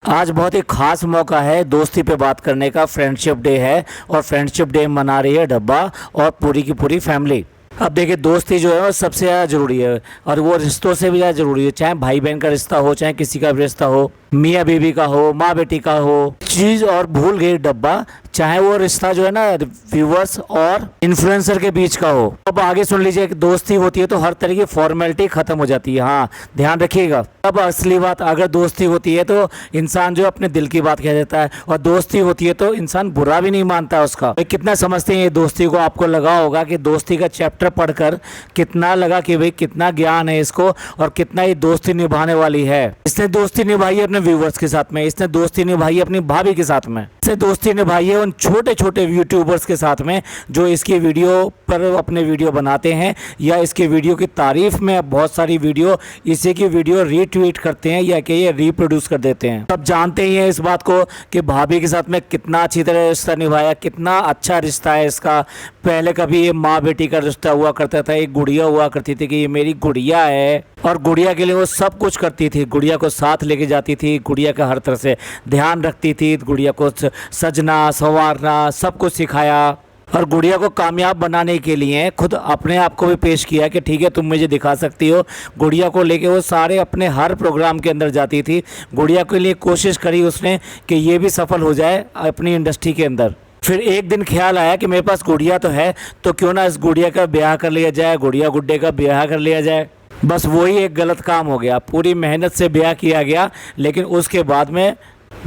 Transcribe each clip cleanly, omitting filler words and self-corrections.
आज बहुत ही खास मौका है दोस्ती पे बात करने का। फ्रेंडशिप डे है और फ्रेंडशिप डे मना रही है डब्बा और पूरी की पूरी फैमिली। अब देखिए, दोस्ती जो है वो सबसे ज़्यादा ज़रूरी है और वो रिश्तों से भी ज़्यादा ज़रूरी है। चाहे भाई बहन का रिश्ता हो, चाहे किसी का भी रिश्ता हो, मियाँ बीवी का हो, माँ बेटी का हो, चीज़ और भूल गई डब्बा। चाहे वो रिश्ता जो है ना व्यूवर्स और इन्फ्लुएंसर के बीच का हो। अब आगे सुन लीजिए कि दोस्ती होती है तो हर तरह की फॉर्मेलिटी खत्म हो जाती है। हाँ, ध्यान रखिएगा। अब असली बात, अगर दोस्ती होती है तो इंसान जो अपने दिल की बात कह देता है, और दोस्ती होती है तो इंसान बुरा भी नहीं मानता उसका। भाई कितना समझते हैं ये दोस्ती को? आपको लगा होगा कि दोस्ती का चैप्टर पढ़कर कितना लगा कि भाई कितना ज्ञान है इसको और कितना ये दोस्ती निभाने वाली है। इसने दोस्ती निभाई है अपने व्यूवर्स के साथ में, इसने दोस्ती निभाई है अपनी भाभी के साथ में, इसने दोस्ती निभाई है उन छोटे छोटे यूट्यूबर्स के साथ में जो इसकी वीडियो पर अपने वीडियो बनाते हैं या इसके वीडियो की तारीफ में बहुत सारी वीडियो इसी की वीडियो रीट्वीट करते हैं या कि ये रीप्रोड्यूस कर देते हैं। सब जानते ही हैं इस बात को कि भाभी के साथ में कितना अच्छी तरह रिश्ता निभाया, कितना अच्छा रिश्ता है इसका। पहले कभी ये माँ बेटी का रिश्ता हुआ करता था, एक गुड़िया हुआ करती थी कि ये मेरी गुड़िया है और गुड़िया के लिए वो सब कुछ करती थी। गुड़िया को साथ लेके जाती थी, गुड़िया का हर तरह से ध्यान रखती थी, गुड़िया को सजना संवारना सब कुछ सिखाया और गुड़िया को कामयाब बनाने के लिए खुद अपने आप को भी पेश किया कि ठीक है तुम मुझे दिखा सकती हो। गुड़िया को लेके वो सारे अपने हर प्रोग्राम के अंदर जाती थी। गुड़िया के लिए कोशिश करी उसने कि ये भी सफल हो जाए अपनी इंडस्ट्री के अंदर। फिर एक दिन ख्याल आया कि मेरे पास गुड़िया तो है, तो क्यों ना इस गुड़िया का ब्याह कर लिया जाए, गुड़िया गुड्डे का ब्याह कर लिया जाए। बस वही एक गलत काम हो गया। पूरी मेहनत से ब्याह किया गया लेकिन उसके बाद में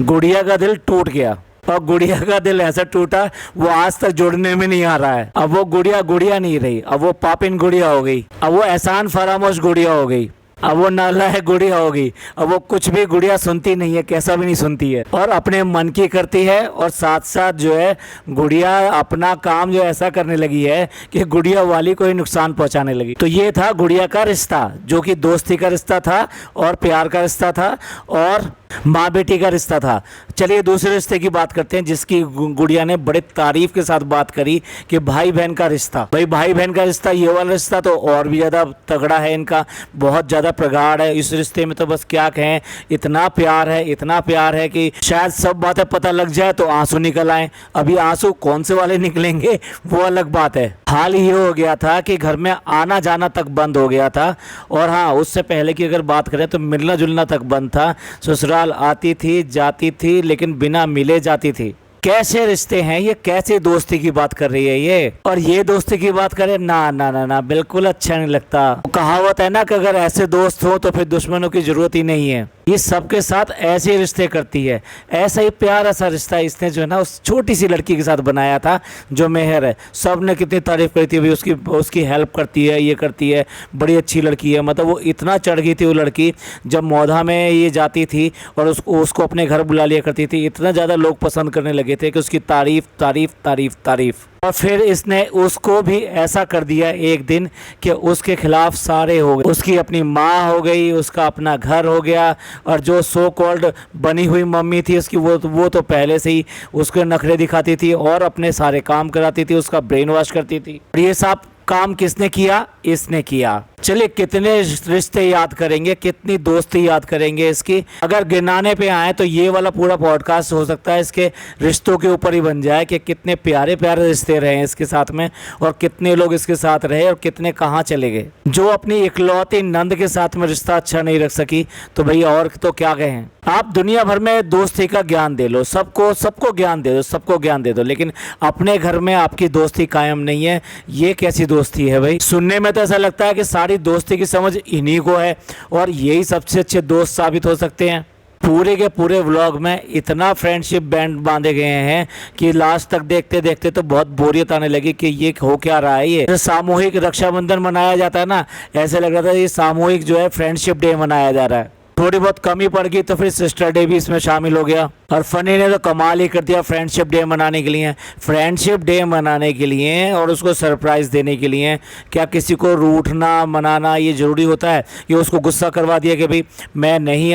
गुड़िया का दिल टूट गया और गुड़िया का दिल ऐसा टूटा वो आज तक जोड़ने में नहीं आ रहा है। अब वो गुड़िया गुड़िया नहीं रही, अब वो पापिन गुड़िया हो गई, अब वो एहसान फरामोश गुड़िया हो गई, अब वो नालायक गुड़िया हो गई। अब वो कुछ भी गुड़िया सुनती नहीं है, कैसा भी नहीं सुनती है और अपने मन की करती है। और साथ साथ जो है गुड़िया अपना काम जो ऐसा करने लगी है कि गुड़िया वाली को ही नुकसान पहुंचाने लगी। तो ये था गुड़िया का रिश्ता, जो कि दोस्ती का रिश्ता था और प्यार का रिश्ता था और माँ बेटी का रिश्ता था। चलिए दूसरे रिश्ते की बात करते हैं जिसकी गुड़िया ने बड़े तारीफ के साथ बात करी कि भाई बहन का रिश्ता। भाई भाई बहन का रिश्ता, ये वाला रिश्ता तो और भी ज़्यादा तगड़ा है, इनका बहुत ज़्यादा प्रगाढ़ है। इस रिश्ते में तो बस क्या कहें, इतना प्यार है, इतना प्यार है कि शायद सब बातें पता लग जाए तो आंसू निकल आए। अभी आंसू कौन से वाले निकलेंगे वो अलग बात है। हाल ही हो गया था कि घर में आना जाना तक बंद हो गया था और हाँ, उससे पहले की अगर बात करें तो मिलना जुलना तक बंद था। ससुराल आती थी जाती थी लेकिन बिना मिले जाती थी। कैसे रिश्ते हैं ये, कैसे दोस्ती की बात कर रही है ये। और ये दोस्ती की बात करें ना ना ना ना, बिल्कुल अच्छा नहीं लगता। कहावत है ना कि अगर ऐसे दोस्त हो तो फिर दुश्मनों की जरूरत ही नहीं है। ये सबके साथ ऐसे रिश्ते करती है, ऐसा ही प्यारा सा रिश्ता इसने जो है ना उस छोटी सी लड़की के साथ बनाया था जो मेहर है। सब ने कितनी तारीफ करी थी, भाई उसकी हेल्प करती है, ये करती है, बड़ी अच्छी लड़की है। मतलब वो इतना चढ़ गई थी वो लड़की, जब मौधा में ये जाती थी और उसको अपने घर बुला लिया करती थी, इतना ज़्यादा लोग पसंद करने लगे थे कि उसकी तारीफ तारीफ तारीफ तारीफ। और फिर इसने उसको भी ऐसा कर दिया एक दिन कि उसके खिलाफ सारे हो गए। उसकी अपनी माँ हो गई, उसका अपना घर हो गया और जो सो कॉल्ड बनी हुई मम्मी थी उसकी, वो तो पहले से ही उसके नखरे दिखाती थी और अपने सारे काम कराती थी, उसका ब्रेन वॉश करती थी। ये सब काम किसने किया? इसने किया। चलिए कितने रिश्ते याद करेंगे, कितनी दोस्ती याद करेंगे इसकी। अगर गिनाने पे आए तो ये वाला पूरा पॉडकास्ट हो सकता है इसके रिश्तों के ऊपर ही बन जाए कि कितने प्यारे प्यारे रिश्ते रहे हैं इसके साथ में और कितने लोग इसके साथ रहे और कितने कहाँ चले गए। जो अपनी इकलौती नंद के साथ में रिश्ता अच्छा नहीं रख सकी तो भैया और तो क्या कहें। आप दुनिया भर में दोस्ती का ज्ञान दे लो, सबको ज्ञान दे दो, सबको ज्ञान दे दो, लेकिन अपने घर में आपकी दोस्ती कायम नहीं है। ये कैसी दोस्ती है भाई? सुनने में तो ऐसा लगता है कि सारी दोस्ती की समझ इन्हीं को है और यही सबसे अच्छे दोस्त साबित हो सकते हैं। पूरे के पूरे व्लॉग में इतना फ्रेंडशिप बैंड बांधे गए हैं कि लास्ट तक देखते देखते तो बहुत बोरियत आने लगी कि ये हो क्या रहा है। ये सामूहिक रक्षाबंधन मनाया जाता है ना, ऐसे लग रहा था ये सामूहिक जो है फ्रेंडशिप डे मनाया जा रहा है। थोड़ी बहुत कमी पड़ गई तो फिर सिस्टर डे भी इसमें शामिल हो गया और फनी ने तो कमाल ही कर दिया फ्रेंडशिप डे मनाने के लिए। फ्रेंडशिप डे मनाने के लिए और उसको सरप्राइज़ देने के लिए क्या किसी को रूठना मनाना ये ज़रूरी होता है? कि उसको गुस्सा करवा दिया कि भाई मैं नहीं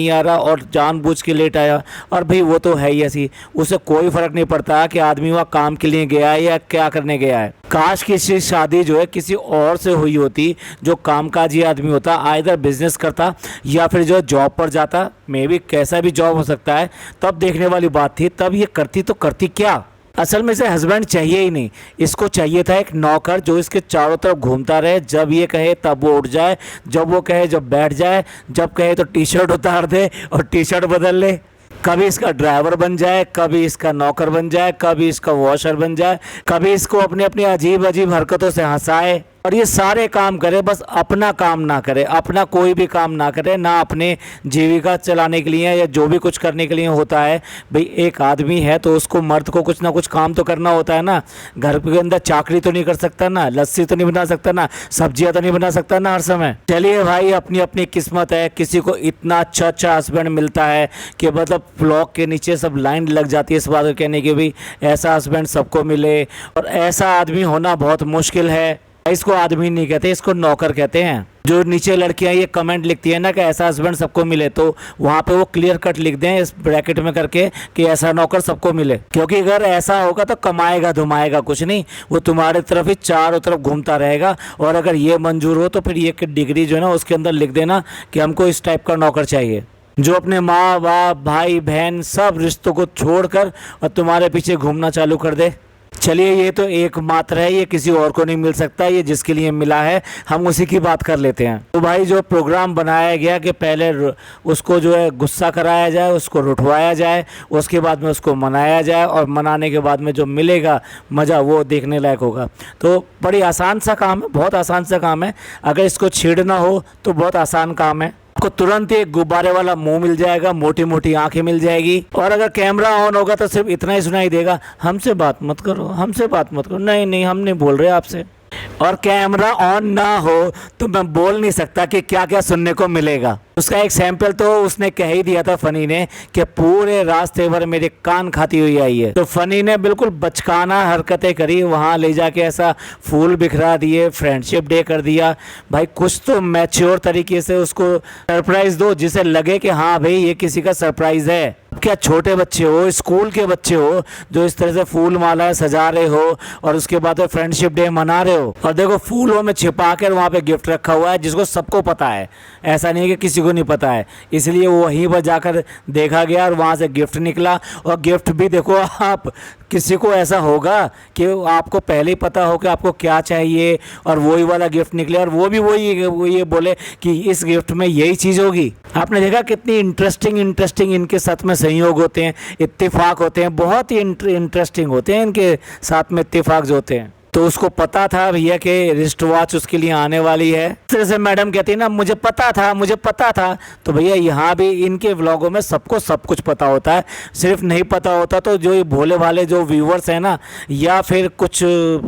आ रहा और जानबूझ के लेट आया। और भाई वो तो है ही ऐसी, उसे कोई फ़र्क नहीं पड़ता कि आदमी वहाँ काम के लिए गया है या क्या करने गया है। काश किसी शादी जो है किसी और से हुई होती, जो कामकाजी आदमी होता, आइदर बिजनेस करता या फिर जो जॉब पर जाता, मे बी कैसा भी जॉब हो सकता है, तब देखने वाली बात थी। तब ये करती तो करती क्या। असल में इसे हस्बैंड चाहिए ही नहीं, इसको चाहिए था एक नौकर जो इसके चारों तरफ घूमता रहे, जब ये कहे तब वो उठ जाए, जब वो कहे जब बैठ जाए, जब कहे तो टी शर्ट उतार दे और टी शर्ट बदल ले। कभी इसका ड्राइवर बन जाए, कभी इसका नौकर बन जाए, कभी इसका वॉशर बन जाए, कभी इसको अपनी अपनी अजीब अजीब हरकतों से हंसाए, और ये सारे काम करे, बस अपना काम ना करे, अपना कोई भी काम ना करे, ना अपने जीविका चलाने के लिए या जो भी कुछ करने के लिए होता है। भाई एक आदमी है तो उसको, मर्द को कुछ ना कुछ काम तो करना होता है ना। घर के अंदर चाकरी तो नहीं कर सकता ना, लस्सी तो नहीं बना सकता ना, सब्जियां तो नहीं बना सकता ना हर समय। चलिए भाई, अपनी अपनी किस्मत है। किसी को इतना अच्छा अच्छा हस्बैंड मिलता है कि मतलब ब्लॉक के नीचे सब लाइन लग जाती है इस बात को कहने की भी ऐसा हस्बैंड सबको मिले, और ऐसा आदमी होना बहुत मुश्किल है। इसको आदमी नहीं कहते, इसको नौकर कहते हैं। जो नीचे लड़कियां ये कमेंट लिखती है ना कि ऐसा हस्बैंड सबको मिले, तो वहाँ पे वो क्लियर कट लिख दें इस ब्रैकेट में करके कि ऐसा नौकर सबको मिले। क्योंकि अगर ऐसा होगा तो कमाएगा धुमाएगा कुछ नहीं, वो तुम्हारे तरफ ही चारों तरफ घूमता रहेगा। और अगर ये मंजूर हो तो फिर ये डिग्री जो है ना उसके अंदर लिख देना कि हमको इस टाइप का नौकर चाहिए, जो अपने माँ बाप भाई बहन सब रिश्तों को छोड़कर और तुम्हारे पीछे घूमना चालू कर दे। चलिए, ये तो एकमात्र है, ये किसी और को नहीं मिल सकता, ये जिसके लिए मिला है हम उसी की बात कर लेते हैं। तो भाई जो प्रोग्राम बनाया गया कि पहले उसको जो है गुस्सा कराया जाए, उसको रुठवाया जाए, उसके बाद में उसको मनाया जाए, और मनाने के बाद में जो मिलेगा मज़ा वो देखने लायक होगा। तो बड़ी आसान सा काम है, बहुत आसान सा काम है। अगर इसको छेड़ना हो तो बहुत आसान काम है। आपको तुरंत एक गुब्बारे वाला मुंह मिल जाएगा, मोटी मोटी आंखें मिल जाएगी, और अगर कैमरा ऑन होगा तो सिर्फ इतना ही सुनाई देगा, हमसे बात मत करो, हमसे बात मत करो, नहीं नहीं हम नहीं बोल रहे आपसे। और कैमरा ऑन ना हो तो मैं बोल नहीं सकता कि क्या क्या सुनने को मिलेगा। उसका एक सैंपल तो उसने कह ही दिया था फनी ने कि पूरे रास्ते भर मेरे कान खाती हुई आई है। तो फनी ने बिल्कुल बचकाना हरकतें करी, वहाँ ले जाके ऐसा फूल बिखरा दिए, फ्रेंडशिप डे कर दिया। भाई कुछ तो मैच्योर तरीके से उसको सरप्राइज दो जिसे लगे कि हाँ भाई ये किसी का सरप्राइज है। क्या छोटे बच्चे हो, स्कूल के बच्चे हो, जो इस तरह से फूल मालाएं सजा रहे हो और उसके बाद फ्रेंडशिप डे मना रहे हो, और देखो फूलों में छिपा कर वहाँ पे गिफ्ट रखा हुआ है जिसको सबको पता है, ऐसा नहीं है कि किसी को नहीं पता है। इसलिए वो वहीं पर जाकर देखा गया और वहाँ से गिफ्ट निकला। और गिफ्ट भी देखो आप, किसी को ऐसा होगा कि आपको पहले ही पता हो कि आपको क्या चाहिए और वही वाला गिफ्ट निकले, और वो भी वही ये बोले कि इस गिफ्ट में यही चीज़ होगी। आपने देखा कितनी इंटरेस्टिंग इनके साथ में संयोग होते हैं, इत्तेफाक होते हैं, बहुत ही इंटरेस्टिंग होते हैं इनके साथ में इत्तेफाक जो होते हैं। तो उसको पता था भैया कि रिस्ट वॉच उसके लिए आने वाली है। इस तरह से मैडम कहती है ना, मुझे पता था। तो भैया यहाँ भी इनके व्लॉगों में सबको सब कुछ पता होता है। सिर्फ नहीं पता होता तो जो ये भोले भाले जो व्यूवर्स हैं ना, या फिर कुछ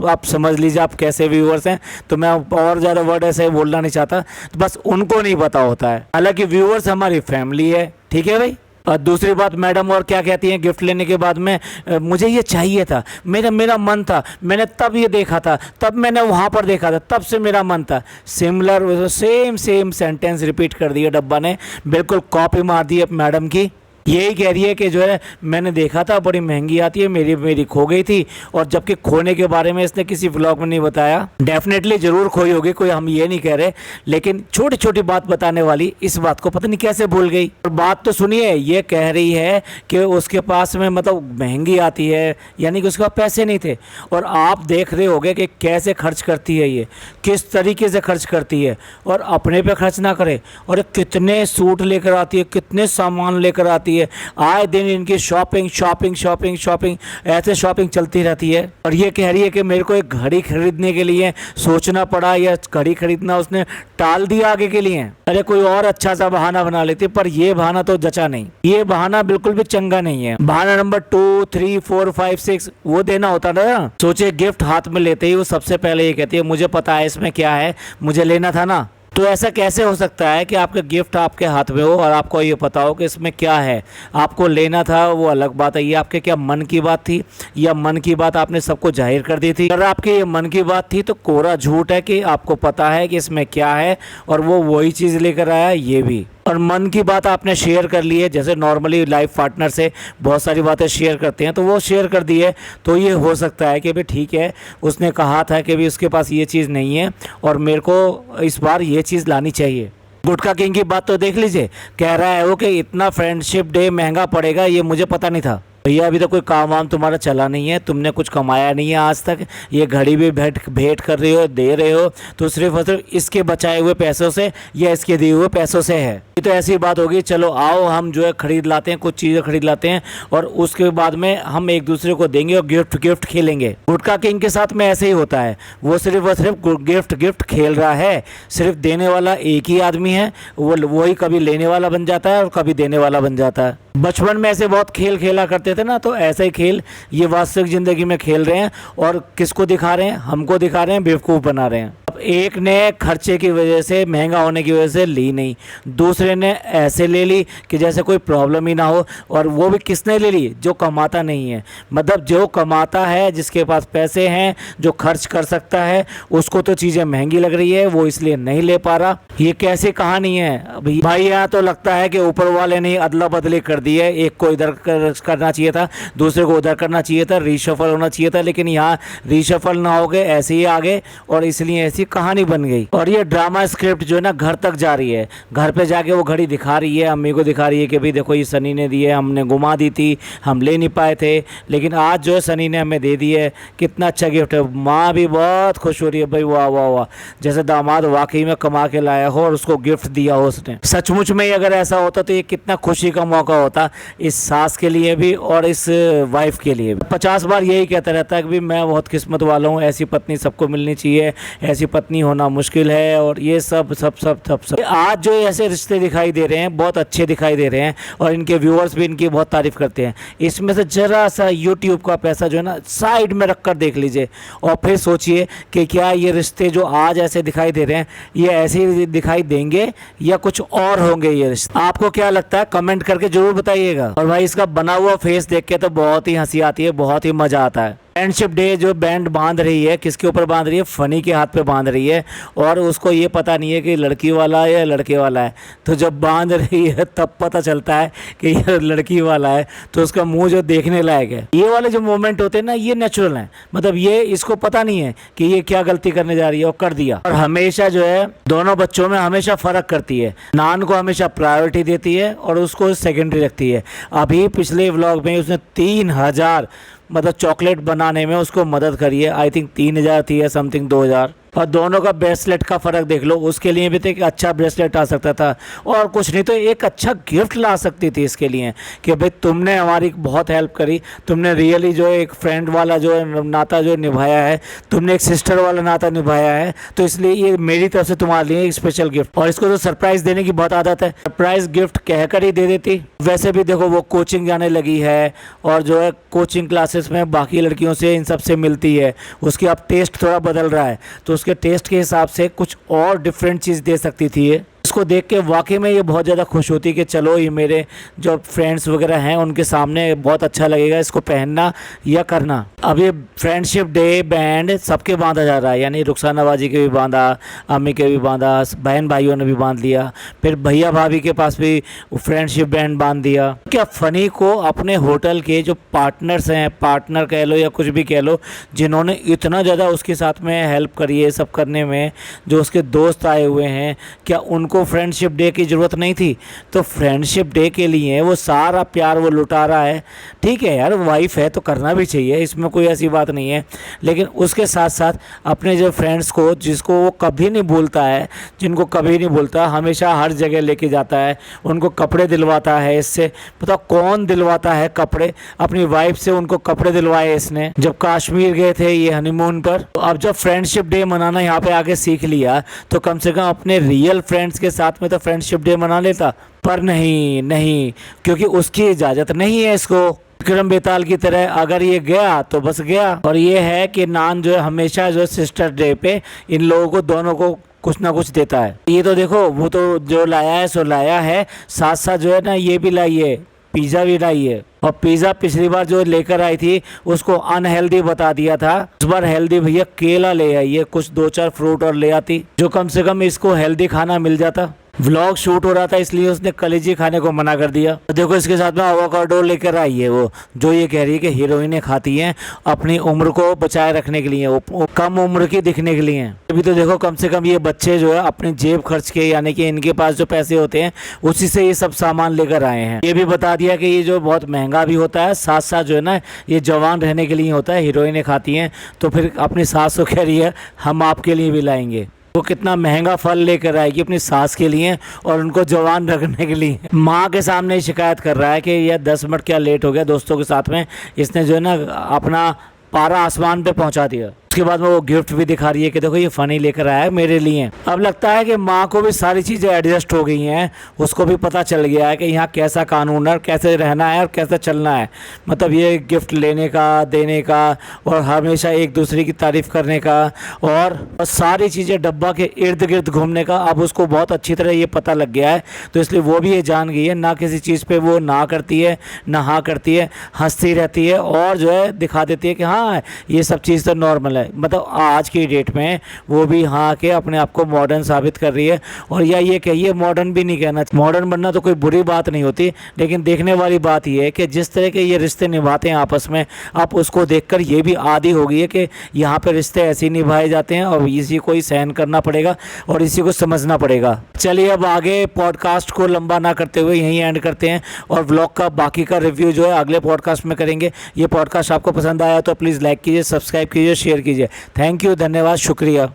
आप समझ लीजिए आप कैसे व्यूवर्स हैं, तो मैं और ज़्यादा वर्ड ऐसे बोलना नहीं चाहता, तो बस उनको नहीं पता होता है। हालांकि व्यूवर्स हमारी फैमिली है, ठीक है भाई। और दूसरी बात, मैडम और क्या कहती हैं गिफ्ट लेने के बाद में, मुझे ये चाहिए था, मेरा मन था, मैंने तब ये देखा था, तब मैंने वहाँ पर देखा था, तब से मेरा मन था। सिमिलर सेम सेंटेंस रिपीट कर दिया डब्बा ने, बिल्कुल कॉपी मार दी है मैडम की। यही कह रही है कि जो है मैंने देखा था, बड़ी महंगी आती है, मेरी खो गई थी, और जबकि खोने के बारे में इसने किसी व्लॉग में नहीं बताया। डेफिनेटली ज़रूर खोई होगी, कोई हम ये नहीं कह रहे, लेकिन छोटी छोटी बात बताने वाली इस बात को पता नहीं कैसे भूल गई। और बात तो सुनिए, ये कह रही है कि उसके पास में मतलब महंगी आती है, यानी कि उसके पास पैसे नहीं थे। और आप देख रहे होगे कि कैसे खर्च करती है, ये किस तरीके से खर्च करती है, और अपने पे खर्च ना करे, और कितने सूट लेकर आती है, कितने सामान लेकर आती है। आए दिन इनकी शॉपिंग ऐसे शॉपिंग चलती रहती है। और ये कह रही है कि मेरे को एक घड़ी खरीदने के लिए सोचना पड़ा, या घड़ी खरीदना उसने टाल दिया आगे के लिए। अरे कोई और अच्छा सा बहाना बना लेती, पर ये बहाना तो जचा नहीं, ये बहाना बिल्कुल भी चंगा नहीं है। बहाना नंबर 2, 3, 4, 5, 6 वो देना होता ना। सोचे गिफ्ट हाथ में लेते ही वो सबसे पहले ये कहती है मुझे पता है इसमें क्या है, मुझे लेना था ना। तो ऐसा कैसे हो सकता है कि आपका गिफ्ट आपके हाथ में हो और आपको ये पता हो कि इसमें क्या है, आपको लेना था, वो अलग बात है। ये आपके क्या मन की बात थी, या मन की बात आपने सबको जाहिर कर दी थी? अगर आपकी ये मन की बात थी तो कोरा झूठ है कि आपको पता है कि इसमें क्या है और वो वही चीज़ लेकर आया। ये भी और मन की बात आपने शेयर कर ली है, जैसे नॉर्मली लाइफ पार्टनर से बहुत सारी बातें शेयर करते हैं, तो वो शेयर कर दी है, तो ये हो सकता है कि भाई ठीक है, उसने कहा था कि भाई उसके पास ये चीज़ नहीं है और मेरे को इस बार ये चीज़ लानी चाहिए। गुटखा किंग की बात तो देख लीजिए, कह रहा है वो कि इतना फ्रेंडशिप डे महंगा पड़ेगा ये मुझे पता नहीं था। भैया अभी तो कोई काम वाम तुम्हारा चला नहीं है, तुमने कुछ कमाया नहीं है आज तक, ये घड़ी भी भेंट कर रहे हो, दे रहे हो, तो सिर्फ और सिर्फ इसके बचाए हुए पैसों से या इसके दिए हुए पैसों से है। ये तो ऐसी बात होगी, चलो आओ हम जो है खरीद लाते हैं, कुछ चीज़ें खरीद लाते हैं और उसके बाद में हम एक दूसरे को देंगे और गिफ्ट खेलेंगे। गुटखा किंग के साथ में ऐसे ही होता है, वो सिर्फ और सिर्फ गिफ्ट खेल रहा है, सिर्फ देने वाला एक ही आदमी है, वही कभी लेने वाला बन जाता है और कभी देने वाला बन जाता है। बचपन में ऐसे बहुत खेल खेला करते थे ना, तो ऐसा ही खेल ये वास्तविक ज़िंदगी में खेल रहे हैं और किसको दिखा रहे हैं, हमको दिखा रहे हैं, बेवकूफ़ बना रहे हैं। अब एक ने खर्चे की वजह से, महंगा होने की वजह से ली नहीं, दूसरे ने ऐसे ले ली कि जैसे कोई प्रॉब्लम ही ना हो, और वो भी किसने ले ली, जो कमाता नहीं है। मतलब जो कमाता है, जिसके पास पैसे हैं, जो खर्च कर सकता है, उसको तो चीज़ें महंगी लग रही है, वो इसलिए नहीं ले पा रहा। ये कैसी कहानी है अभी भाई? यहाँ तो लगता है कि ऊपर वाले ने अदला बदली कर दी है, एक को इधर करना चाहिए था, दूसरे को उधर करना चाहिए था, रीशफल होना चाहिए था, लेकिन यहाँ रीशफल ना हो गए, ऐसे ही आ गए और इसलिए ऐसी कहानी बन गई। और ये ड्रामा स्क्रिप्ट जो है ना घर तक जा रही है, घर पे जाके वो घड़ी दिखा रही है, अम्मी को दिखा रही है कि भाई देखो ये सनी ने दी है, हमने घुमा दी थी, हम ले नहीं पाए थे, लेकिन आज जो है सनी ने हमें दे दी है, कितना अच्छा गिफ्ट है। माँ भी बहुत खुश हो रही है, भाई वाह वाह वाह, जैसे दामाद वाकई में कमा के लाया हो और उसको गिफ्ट दिया हो उसने। सचमुच में अगर ऐसा होता तो ये कितना खुशी का मौका होता इस सास के लिए भी और इस वाइफ के लिए भी। 50 बार यही कहता रहता है कि भाई मैं बहुत किस्मत वाला हूँ, ऐसी पत्नी सबको मिलनी चाहिए, ऐसी पत्नी होना मुश्किल है, और ये सब सब सब सब सब। आज जो ऐसे रिश्ते दिखाई दे रहे हैं बहुत अच्छे दिखाई दे रहे हैं और इनके व्यूअर्स भी इनकी बहुत तारीफ करते हैं। इसमें से जरा सा यूट्यूब का पैसा जो है ना साइड में रख कर देख लीजिए और फिर सोचिए कि क्या ये रिश्ते जो आज ऐसे दिखाई दे रहे हैं ये ऐसे ही दिखाई देंगे या कुछ और होंगे ये रिश्ते। आपको क्या लगता है कमेंट करके जरूर बताइएगा। और भाई इसका बना हुआ फेस देख के तो बहुत ही हंसी आती है, बहुत ही मजा आता है। फ्रेंडशिप डे जो बैंड बांध रही है, किसके ऊपर बांध रही है? फनी के हाथ पे बांध रही है और उसको ये पता नहीं है कि लड़की वाला है या लड़के वाला है। तो जब बांध रही है तब पता चलता है कि ये लड़की वाला है, तो उसका मुंह जो देखने लायक है। ये वाले जो मोमेंट होते हैं ना ये नेचुरल हैं, मतलब ये इसको पता नहीं है कि ये क्या गलती करने जा रही है और कर दिया। और हमेशा जो है दोनों बच्चों में हमेशा फ़र्क करती है, नान को हमेशा प्रायोरिटी देती है और उसको सेकेंडरी रखती है। अभी पिछले व्लॉग में उसने 3000 मतलब चॉकलेट बनाने में उसको मदद करी है, आई थिंक 3000 थी या समथिंग 2000। और दोनों का ब्रेसलेट का फ़र्क देख लो, उसके लिए भी तो एक अच्छा ब्रेसलेट आ सकता था और कुछ नहीं तो एक अच्छा गिफ्ट ला सकती थी इसके लिए कि भाई तुमने हमारी बहुत हेल्प करी, तुमने रियली जो एक फ्रेंड वाला जो नाता जो निभाया है, तुमने एक सिस्टर वाला नाता निभाया है, तो इसलिए ये मेरी तरफ से तुम्हारे लिए एक स्पेशल गिफ्ट। और इसको तो सरप्राइज़ देने की बहुत आदत है, सरप्राइज़ गिफ्ट कह कर ही दे देती। वैसे भी देखो वो कोचिंग जाने लगी है और जो है कोचिंग क्लासेस में बाकी लड़कियों से इन सब से मिलती है, उसकी अब टेस्ट थोड़ा बदल रहा है, तो उसके टेस्ट के हिसाब से कुछ और डिफरेंट चीज़ दे सकती थी ये। इसको देख के वाकई में ये बहुत ज़्यादा खुश होती कि चलो ये मेरे जो फ्रेंड्स वगैरह हैं उनके सामने बहुत अच्छा लगेगा इसको पहनना या करना। अब ये फ्रेंडशिप डे बैंड सबके बांधा जा रहा है, यानी रुखसाना बाजी के भी बांधा, अम्मी के भी बांधा, बहन भाइयों ने भी बांध लिया, फिर भैया भाभी के पास भी फ्रेंडशिप बैंड बांध दिया। क्या फ़नी को अपने होटल के जो पार्टनर्स हैं, पार्टनर कह लो या कुछ भी कह लो, जिन्होंने इतना ज़्यादा उसके साथ में हेल्प करी है सब करने में, जो उसके दोस्त आए हुए हैं, क्या उनको फ्रेंडशिप डे की ज़रूरत नहीं थी? तो फ्रेंडशिप डे के लिए वो सारा प्यार वो लुटा रहा है। ठीक है यार, वाइफ है तो करना भी चाहिए, इसमें कोई ऐसी बात नहीं है, लेकिन उसके साथ साथ अपने जो फ्रेंड्स को, जिसको वो कभी नहीं भूलता है, जिनको कभी नहीं भूलता, हमेशा हर जगह लेके जाता है, उनको कपड़े दिलवाता है। इससे पता कौन दिलवाता है कपड़े? अपनी वाइफ से उनको कपड़े दिलवाए इसने जब कश्मीर गए थे ये हनीमून पर। तो अब जब फ्रेंडशिप डे मनाना यहाँ पे आके सीख लिया तो कम से कम अपने रियल फ्रेंड्स के साथ में तो फ्रेंडशिप डे मना लेता, पर नहीं, क्योंकि उसकी इजाज़त नहीं है इसको। विक्रम बेताल की तरह अगर ये गया तो बस गया। और ये है कि नान जो है हमेशा जो है सिस्टर डे पे इन लोगों को दोनों को कुछ ना कुछ देता है। ये तो देखो वो तो जो लाया है सो लाया है, साथ साथ जो है ना ये भी लाई है, पिज़्ज़ा भी लाई है। और पिज़्ज़ा पिछली बार जो लेकर आई थी उसको अनहेल्दी बता दिया था, इस बार हेल्दी भैया केला ले आई है, कुछ 2-4 फ्रूट और ले आती जो कम से कम इसको हेल्दी खाना मिल जाता। व्लॉग शूट हो रहा था इसलिए उसने कलेजी खाने को मना कर दिया। देखो इसके साथ में एवोकाडो लेकर आई है वो, जो ये कह रही है कि हीरोइनें खाती हैं अपनी उम्र को बचाए रखने के लिए, वो कम उम्र की दिखने के लिए। अभी तो देखो कम से कम ये बच्चे जो है अपनी जेब खर्च के, यानी कि इनके पास जो पैसे होते हैं उसी से ये सब सामान लेकर आए हैं। ये भी बता दिया कि ये जो बहुत महंगा भी होता है, साथ साथ जो है ना ये जवान रहने के लिए होता है। हीरोइनें खाती हैं तो फिर अपनी सास को कह रही है हम आपके लिए भी लाएंगे। वो कितना महंगा फल लेकर आएगी अपनी सास के लिए और उनको जवान रखने के लिए। माँ के सामने ही शिकायत कर रहा है कि यह 10 मिनट क्या लेट हो गया दोस्तों के साथ में, इसने जो है ना अपना पारा आसमान पे पहुंचा दिया। उसके बाद में वो गिफ्ट भी दिखा रही है कि देखो ये फनी लेकर आया है मेरे लिए। अब लगता है कि माँ को भी सारी चीज़ें एडजस्ट हो गई हैं, उसको भी पता चल गया है कि यहाँ कैसा कानून है, कैसे रहना है और कैसे चलना है। मतलब ये गिफ्ट लेने का, देने का और हमेशा एक दूसरे की तारीफ़ करने का और सारी चीज़ें डब्बा के इर्द गिर्द घूमने का अब उसको बहुत अच्छी तरह ये पता लग गया है। तो इसलिए वो भी ये जान गई है, ना किसी चीज़ पर वो ना करती है ना हाँ करती है, हंसती रहती है और जो है दिखा देती है कि हाँ ये सब चीज़ तो नॉर्मल है। मतलब आज की डेट में वो भी हाँ के अपने आप को मॉडर्न साबित कर रही है। और या ये कहिए मॉडर्न भी नहीं कहना, मॉडर्न बनना तो कोई बुरी बात नहीं होती, लेकिन देखने वाली बात ये है कि जिस तरह के ये रिश्ते निभाते हैं आपस में, आप उसको देखकर ये भी आदी हो गई है कि यहाँ पे रिश्ते ऐसे ही निभाए जाते हैं और इसी को ही सहन करना पड़ेगा और इसी को समझना पड़ेगा। चलिए अब आगे पॉडकास्ट को लंबा ना करते हुए यहीं एंड करते हैं और व्लॉग का बाकी का रिव्यू जो है अगले पॉडकास्ट में करेंगे। ये पॉडकास्ट आपको पसंद आया तो प्लीज़ लाइक कीजिए, सब्सक्राइब कीजिए, शेयर कीजिए। थैंक यू, धन्यवाद, शुक्रिया।